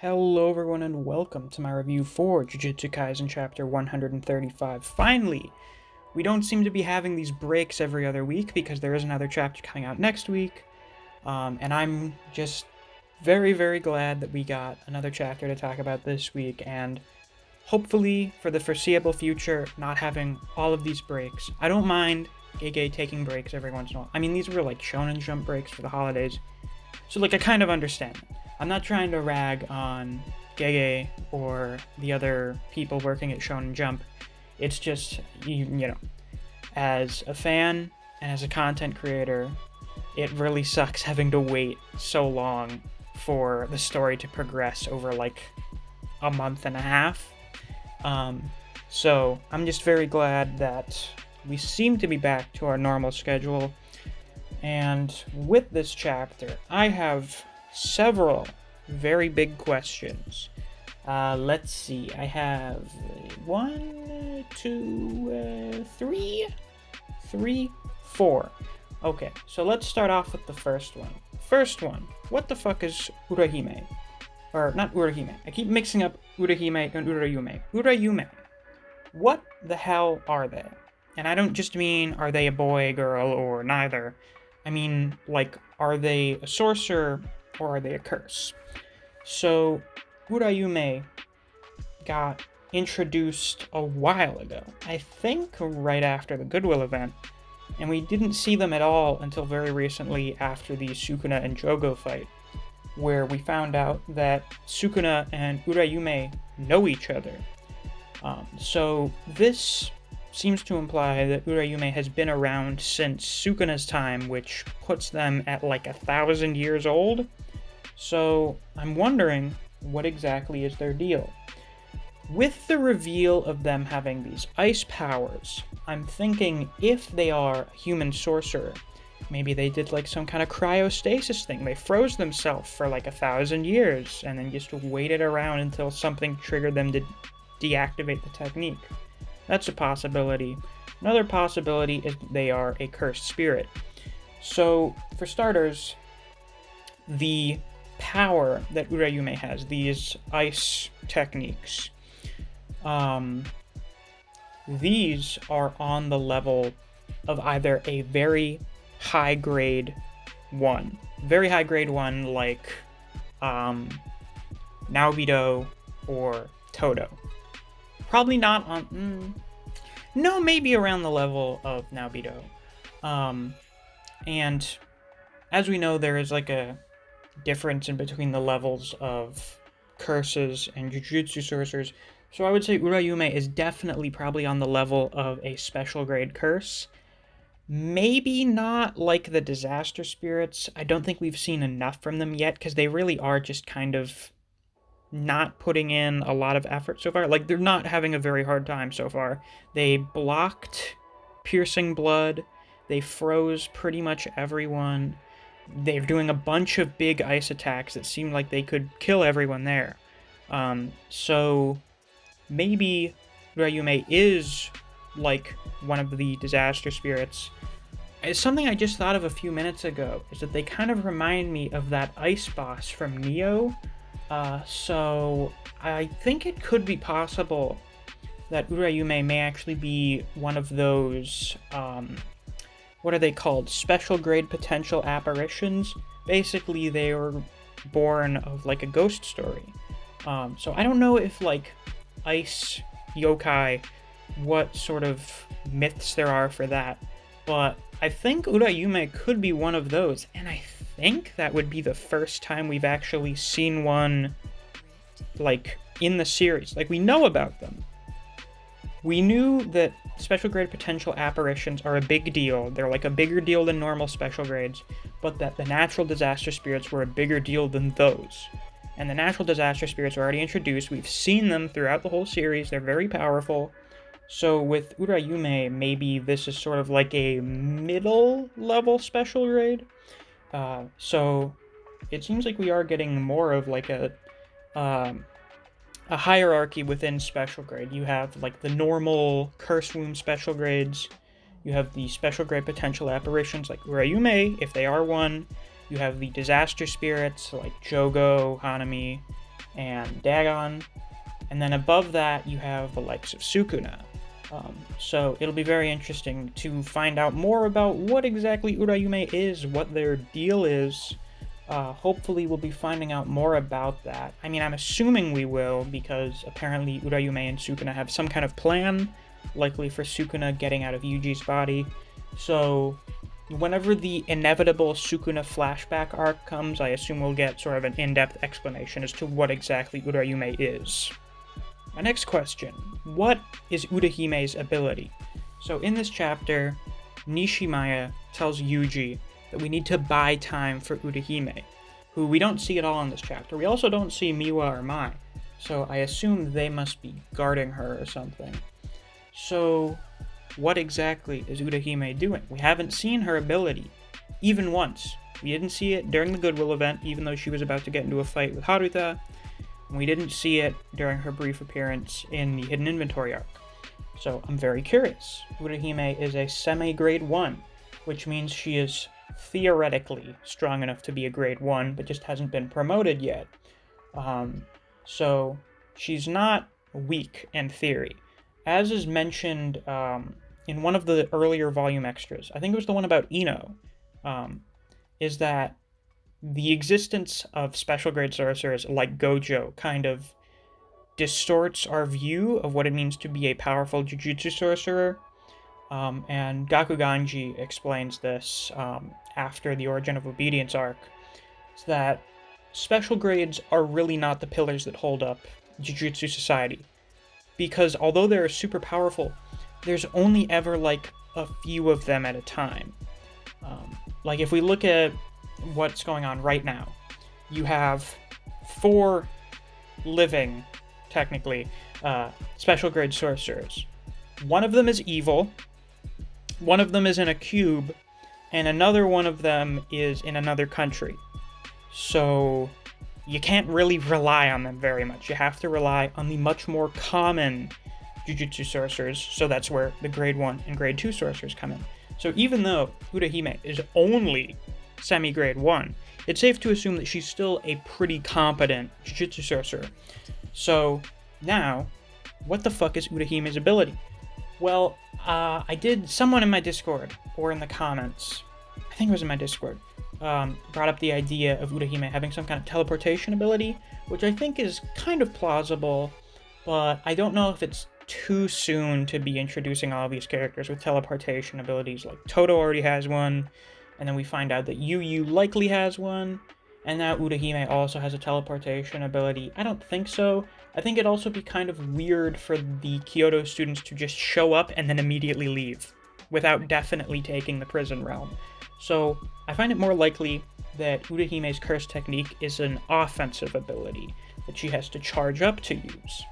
Hello everyone and welcome to my review for Jujutsu Kaisen chapter 135. Finally, we don't seem to be having these breaks every other week because there is another chapter coming out next week. And I'm just very glad that we got another chapter to talk about this week, and hopefully for the foreseeable future not having all of these breaks. I don't mind Gege taking breaks every once in a while. I mean, these were like Shonen Jump breaks for the holidays. So I kind of understand it. I'm not trying to rag on Gege or the other people working at Shonen Jump. It's just, as a fan and as a content creator, it really sucks having to wait so long for the story to progress over like a month and a half. So I'm just very glad that we seem to be back to our normal schedule. And with this chapter, I have several very big questions. Let's see. I have four. Okay, so let's start off with the first one. First one, what the fuck is Urahime? Or, not Urahime. I keep mixing up Urahime and Urayume. Urayume. What the hell are they? And I don't just mean, are they a boy, girl, or neither. I mean, like, are they a sorcerer or are they a curse? So, Urayume got introduced a while ago. I think right after the Goodwill event. And we didn't see them at all until very recently after the Sukuna and Jogo fight, where we found out that Sukuna and Urayume know each other. So this seems to imply that Urayume has been around since Sukuna's time, which puts them at like 1,000 years old. So I'm wondering, what exactly is their deal? With the reveal of them having these ice powers, I'm thinking if they are a human sorcerer, maybe they did like some kind of cryostasis thing. They froze themselves for like 1,000 years and then just waited around until something triggered them to deactivate the technique. That's a possibility. Another possibility is they are a cursed spirit. So, for starters, the power that Urayume has, these ice techniques, these are on the level of either a very high grade one like Naobido or Todo. Probably not on... no, maybe around the level of Naobido. And as we know, there is like a difference in between the levels of curses and Jujutsu sorcerers. So I would say Urayume is definitely probably on the level of a special grade curse. Maybe not like the disaster spirits. I don't think we've seen enough from them yet, because they really are just kind of not putting in a lot of effort so far. Like, they're not having a very hard time so far. They blocked piercing blood. They froze pretty much everyone. They're doing a bunch of big ice attacks that seem like they could kill everyone there. So maybe Ryume is like one of the disaster spirits. It's something I just thought of a few minutes ago, is that they kind of remind me of that ice boss from Neo. So I think it could be possible that Urayume may actually be one of those, what are they called? Special grade potential apparitions. Basically, they were born of like a ghost story. So I don't know if like ice yokai, what sort of myths there are for that, but I think Urayume could be one of those, and I think that would be the first time we've actually seen one, like, in the series. Like, we know about them. We knew that special grade potential apparitions are a big deal. They're like a bigger deal than normal special grades, but that the natural disaster spirits were a bigger deal than those. And the natural disaster spirits are already introduced. We've seen them throughout the whole series. They're very powerful. So with Urayume, maybe this is sort of like a middle level special grade. So it seems like we are getting more of like a hierarchy within special grade. You have like the normal curse wound special grades. You have the special grade potential apparitions like Urayume, if they are one. You have the disaster spirits like Jogo, Hanami, and Dagon. And then above that, you have the likes of Sukuna. So it'll be very interesting to find out more about what exactly Urayume is, what their deal is. Hopefully we'll be finding out more about that. I mean, I'm assuming we will, because apparently Urayume and Sukuna have some kind of plan, likely for Sukuna getting out of Yuji's body. So whenever the inevitable Sukuna flashback arc comes, I assume we'll get sort of an in-depth explanation as to what exactly Urayume is. My next question, what is Urahime's ability? So in this chapter, Nishimaya tells Yuji that we need to buy time for Urahime, who we don't see at all in this chapter. We also don't see Miwa or Mai, so I assume they must be guarding her or something. So what exactly is Urahime doing? We haven't seen her ability, even once. We didn't see it during the Goodwill event, even though she was about to get into a fight with Haruta. We didn't see it during her brief appearance in the Hidden Inventory arc. So I'm very curious. Urahime is a semi-grade 1, which means she is theoretically strong enough to be a grade 1, but just hasn't been promoted yet. So she's not weak in theory. As is mentioned in one of the earlier volume extras, I think it was the one about Ino, is that the existence of special grade sorcerers like Gojo kind of distorts our view of what it means to be a powerful Jujutsu sorcerer. And Gakuganji explains this after the Origin of Obedience arc. It's that special grades are really not the pillars that hold up Jujutsu society. Because although they're super powerful, there's only ever like a few of them at a time. Like if we look at what's going on right now, you have 4 living, technically, special grade sorcerers. One of them is evil, one of them is in a cube, and another one of them is in another country. So you can't really rely on them very much. You have to rely on the much more common Jujutsu sorcerers, so that's where the grade 1 and grade 2 sorcerers come in. So even though Urahime is only semi-grade 1, it's safe to assume that she's still a pretty competent Jujutsu sorcerer. So now, what the fuck is Urahime's ability? Well, someone in my Discord, or in the comments, I think it was in my Discord, brought up the idea of Urahime having some kind of teleportation ability, which I think is kind of plausible, but I don't know if it's too soon to be introducing all of these characters with teleportation abilities. Like Toto already has one, and then we find out that Yu likely has one, and now Urahime also has a teleportation ability. I don't think so. I think it'd also be kind of weird for the Kyoto students to just show up and then immediately leave, without definitely taking the prison realm. So I find it more likely that Urahime's curse technique is an offensive ability that she has to charge up to use.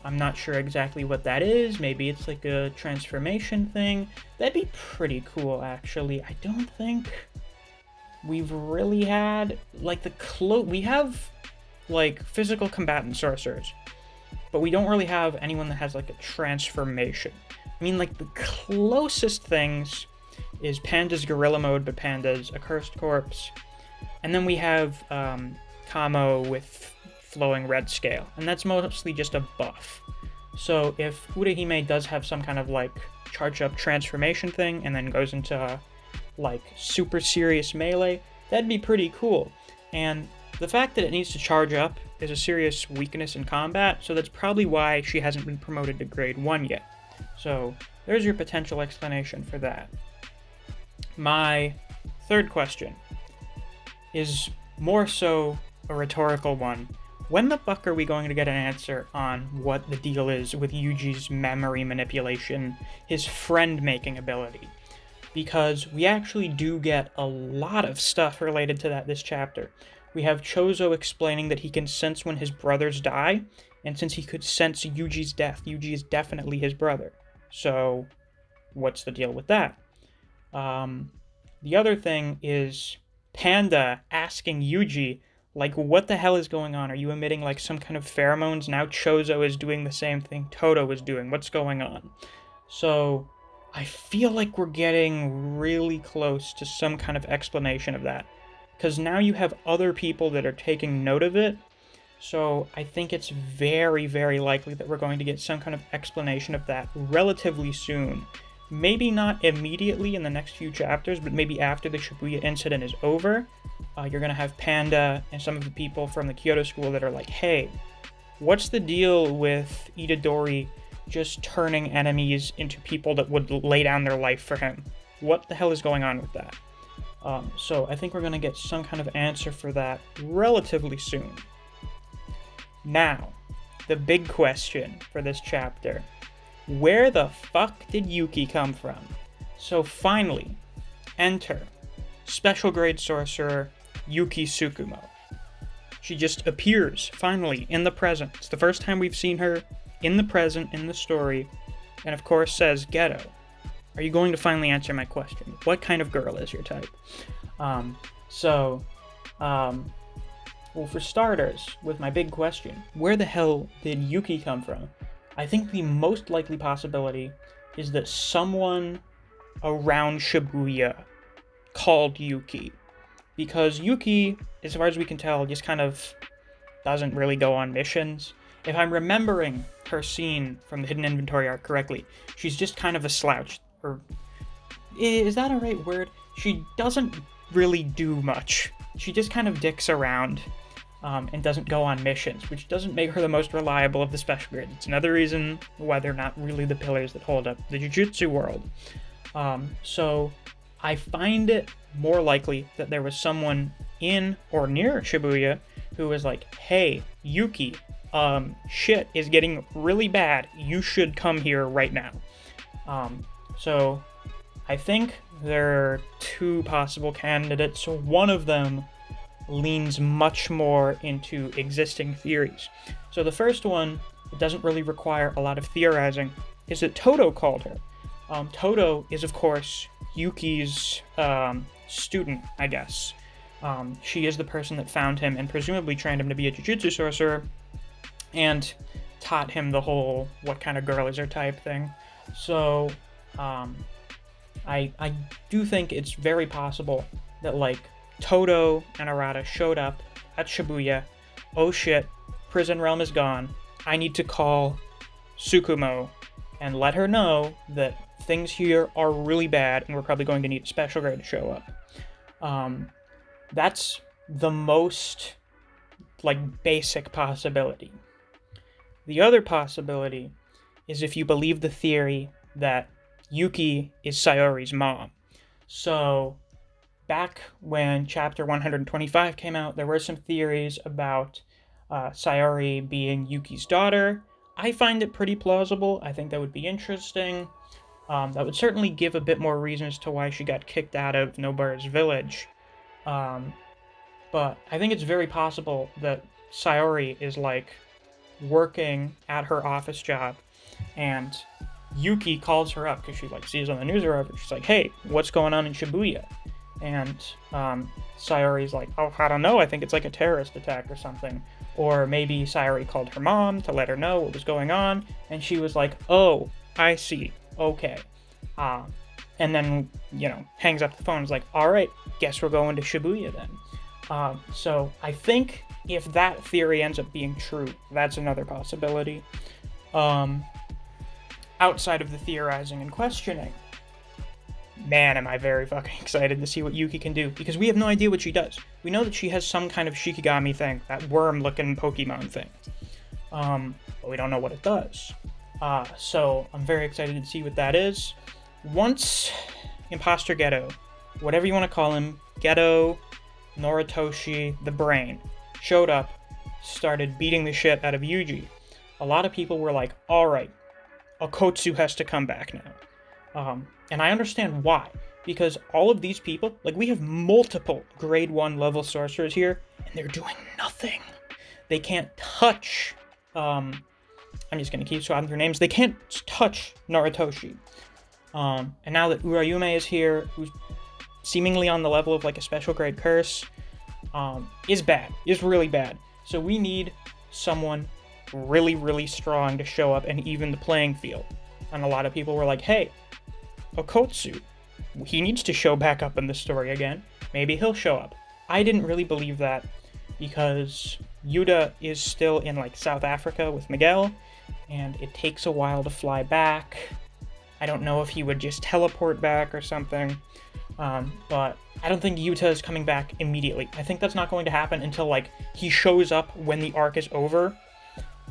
I'm not sure exactly what that is. Maybe it's like a transformation thing. That'd be pretty cool, actually. I don't think we've really had, like, we have, like, physical combatant sorcerers, but we don't really have anyone that has, like, a transformation. I mean, like, the closest things is Panda's Gorilla Mode, but Panda's a cursed corpse. And then we have Kamo with flowing red scale, and that's mostly just a buff. So if Urahime does have some kind of like charge up transformation thing and then goes into like super serious melee, that'd be pretty cool. And the fact that it needs to charge up is a serious weakness in combat, so that's probably why she hasn't been promoted to grade 1 yet. So there's your potential explanation for that. My third question is more so a rhetorical one. When the fuck are we going to get an answer on what the deal is with Yuji's memory manipulation, his friend-making ability? Because we actually do get a lot of stuff related to that this chapter. We have Chozo explaining that he can sense when his brothers die, and since he could sense Yuji's death, Yuji is definitely his brother. So, what's the deal with that? The other thing is Panda asking Yuji, like, what the hell is going on? Are you emitting, like, some kind of pheromones? Now Chozo is doing the same thing Toto is doing. What's going on? So, I feel like we're getting really close to some kind of explanation of that. Because now you have other people that are taking note of it, So I think it's very, very likely that we're going to get some kind of explanation of that relatively soon. Maybe not immediately in the next few chapters, but maybe after the Shibuya incident is over. You're going to have Panda and some of the people from the Kyoto school that are like, hey, what's the deal with Itadori just turning enemies into people that would lay down their life for him? What the hell is going on with that? So I think we're going to get some kind of answer for that relatively soon. Now, the big question for this chapter. Where the fuck did Yuki come from? So finally, enter special grade sorcerer Yuki Tsukumo. She just appears, finally, in the present. It's the first time we've seen her in the present in the story, and of course says, Ghetto, are you going to finally answer my question? What kind of girl is your type? Well, for starters, with my big question, where the hell did Yuki come from? I think the most likely possibility is that someone around Shibuya called Yuki. Because Yuki, as far as we can tell, just kind of doesn't really go on missions. If I'm remembering her scene from the Hidden Inventory arc correctly, she's just kind of a slouch. Or is that a right word? She doesn't really do much. She just kind of dicks around and doesn't go on missions, which doesn't make her the most reliable of the special grades. It's another reason why they're not really the pillars that hold up the Jujutsu world. So I find it more likely that there was someone in or near Shibuya who was like, hey, Yuki, shit is getting really bad. You should come here right now. So I think there are two possible candidates. So one of them leans much more into existing theories. So the first one, it doesn't really require a lot of theorizing, is that Todo called her. Todo is, of course, Yuki's student, I guess. She is the person that found him and presumably trained him to be a Jujutsu sorcerer and taught him the whole what kind of girl is her type thing. So I do think it's very possible that, like, Todo and Arata showed up at Shibuya. Oh shit, Prison Realm is gone. I need to call Tsukumo and let her know that things here are really bad and we're probably going to need a special grade to show up. That's the most, like, basic possibility. The other possibility is if you believe the theory that Yuki is Sayori's mom. So back when chapter 125 came out, there were some theories about Sayori being Yuki's daughter. I find it pretty plausible. I think that would be interesting. That would certainly give a bit more reasons to why she got kicked out of Nobara's village. But I think it's very possible that Sayori is, like, working at her office job, and Yuki calls her up because she, like, sees on the news or whatever. She's like, hey, what's going on in Shibuya? And Sayori's like, oh, I don't know, I think it's like a terrorist attack or something. Or maybe Sayori called her mom to let her know what was going on, and she was like, oh, I see, okay. And then, hangs up the phone and is like, alright, guess we're going to Shibuya then. So I think if that theory ends up being true, that's another possibility. Outside of the theorizing and questioning, man, am I very fucking excited to see what Yuki can do, because we have no idea what she does. We know that she has some kind of Shikigami thing, that worm-looking Pokemon thing. But we don't know what it does. So I'm very excited to see what that is. Once Imposter Ghetto, whatever you want to call him, Ghetto, Noritoshi, the Brain, showed up, started beating the shit out of Yuji, a lot of people were like, alright, Okotsu has to come back now. And I understand why. Because all of these people, like, we have multiple grade 1 level sorcerers here, and they're doing nothing. They can't touch, I'm just gonna keep swapping through names, they can't touch Noritoshi. And now that Urayume is here, who's seemingly on the level of, like, a special grade curse, is really bad. So we need someone really, really strong to show up and even the playing field. And a lot of people were like, hey, Okotsu, he needs to show back up in the story again. Maybe he'll show up. I didn't really believe that. because Yuta is still in like South Africa with Miguel, and it takes a while to fly back. I don't know if he would just teleport back or something, but I don't think Yuta is coming back immediately. I think that's not going to happen until like he shows up when the arc is over,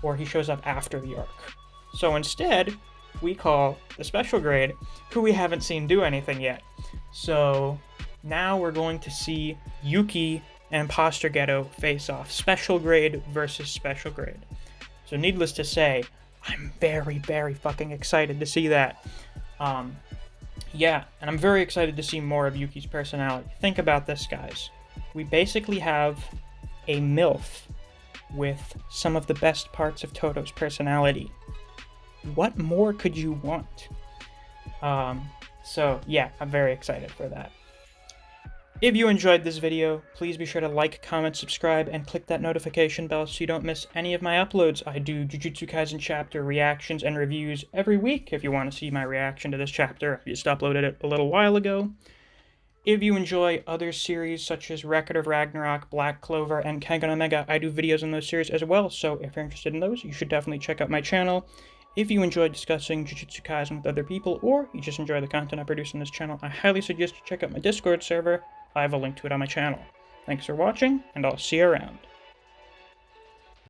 or he shows up after the arc. So instead, we call the special grade, who we haven't seen do anything yet. So now we're going to see Yuki and Imposter Ghetto face off, special grade versus special grade. So needless to say, I'm very, very fucking excited to see that. Yeah, and I'm very excited to see more of Yuki's personality. Think about this, guys. We basically have a MILF with some of the best parts of Toto's personality. What more could you want? So yeah, I'm very excited for that. If you enjoyed this video, please be sure to like, comment, subscribe, and click that notification bell so you don't miss any of my uploads. I do Jujutsu Kaisen chapter reactions and reviews every week. If you want to see my reaction to this chapter, I just uploaded it a little while ago. If you enjoy other series such as Record of Ragnarok, Black Clover, and Kengan Omega, I do videos in those series as well, so if you're interested in those, you should definitely check out my channel. If you enjoy discussing Jujutsu Kaisen with other people, or you just enjoy the content I produce on this channel, I highly suggest you check out my Discord server. I have a link to it on my channel. Thanks for watching, and I'll see you around.